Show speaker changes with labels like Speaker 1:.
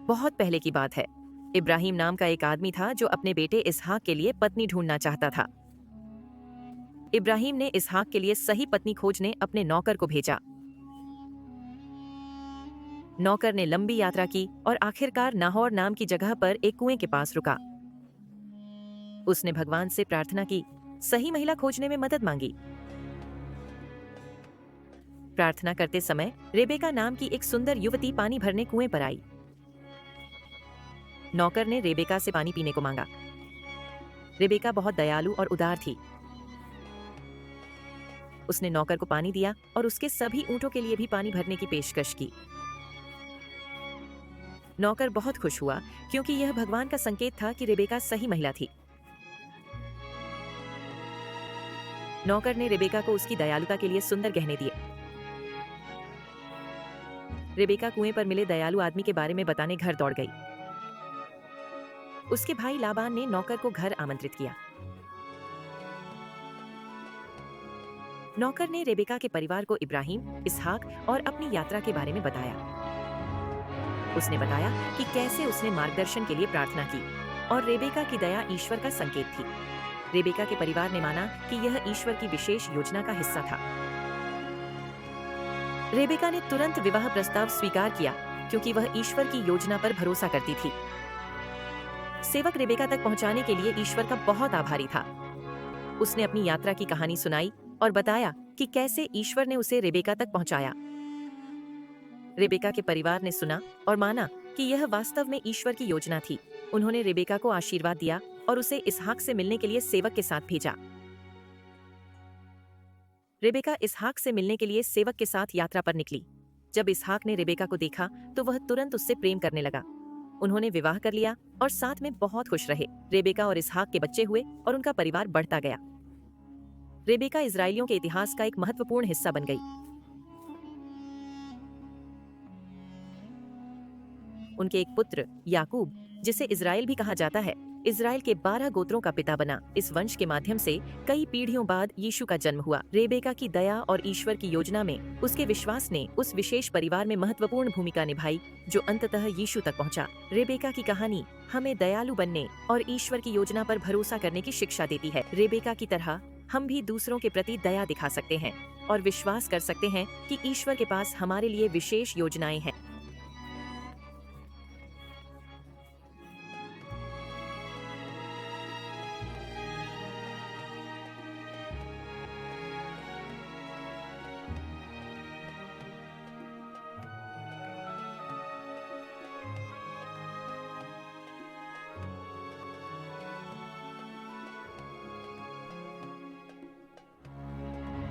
Speaker 1: बहुत पहले की बात है। इब्राहिम नाम का एक आदमी था जो अपने बेटे इसहाक के लिए पत्नी ढूंढना चाहता था। इब्राहिम ने इसहाक के लिए सही पत्नी खोजने अपने नौकर को भेजा। नौकर ने लंबी यात्रा की और आखिरकार नाहौर नाम की जगह पर एक कुएं के पास रुका। उसने भगवान से प्रार्थना की, सही महिला खोजने में मदद मांगी। प्रार्थना करते समय रेबेका नाम की एक सुंदर युवती पानी भरने कुएं पर आई। नौकर ने रेबेका से पानी पीने को मांगा। रेबेका बहुत दयालु और उदार थी। उसने नौकर को पानी दिया और उसके सभी ऊंटों के लिए भी पानी भरने की पेशकश की। नौकर बहुत खुश हुआ क्योंकि यह भगवान का संकेत था कि रेबेका सही महिला थी। नौकर ने रेबेका को उसकी दयालुता के लिए सुंदर गहने दिए। रेबेका कुएं पर मिले दयालु आदमी के बारे में बताने घर दौड़ गई। उसके भाई लाबान ने नौकर को घर आमंत्रित किया। नौकर ने रेबेका के परिवार को इब्राहिम, इसहाक और अपनी यात्रा के बारे में बताया। उसने बताया कि कैसे उसने मार्गदर्शन के लिए प्रार्थना की और रेबेका की दया ईश्वर का संकेत थी। रेबेका के परिवार ने माना कि यह ईश्वर की विशेष योजना का हिस्सा था। रेबेका ने तुरंत विवाह प्रस्ताव स्वीकार किया क्योंकि वह ईश्वर की योजना पर भरोसा करती थी। सेवक रेबेका तक पहुंचाने के लिए ईश्वर का बहुत आभारी था। उसने अपनी यात्रा की कहानी सुनाई और बताया कि कैसे ईश्वर ने उसे रेबेका तक पहुंचाया। रेबेका के परिवार ने सुना और माना कि यह वास्तव में ईश्वर की योजना थी। उन्होंने रेबेका को आशीर्वाद दिया और उसे इसहाक से मिलने के लिए सेवक के साथ भेजा। रेबेका इसहाक से मिलने के लिए सेवक के साथ यात्रा पर निकली। जब इसहाक ने रेबेका को देखा तो वह तुरंत उससे प्रेम करने लगा। उन्होंने विवाह कर लिया और साथ में बहुत खुश रहे। रेबेका और इसहाक के बच्चे हुए और उनका परिवार बढ़ता गया। रेबेका इजरायलियों के इतिहास का एक महत्वपूर्ण हिस्सा बन गई। उनके एक पुत्र याकूब, जिसे इजराइल भी कहा जाता है, इजराइल के 12 गोत्रों का पिता बना। इस वंश के माध्यम से कई पीढ़ियों बाद यीशु का जन्म हुआ। रेबेका की दया और ईश्वर की योजना में उसके विश्वास ने उस विशेष परिवार में महत्वपूर्ण भूमिका निभाई जो अंततः यीशु तक पहुंचा। रेबेका की कहानी हमें दयालु बनने और ईश्वर की योजना पर भरोसा करने की शिक्षा देती है। रेबेका की तरह हम भी दूसरों के प्रति दया दिखा सकते हैं और विश्वास कर सकते हैं कि ईश्वर के पास हमारे लिए विशेष योजनाएं हैं।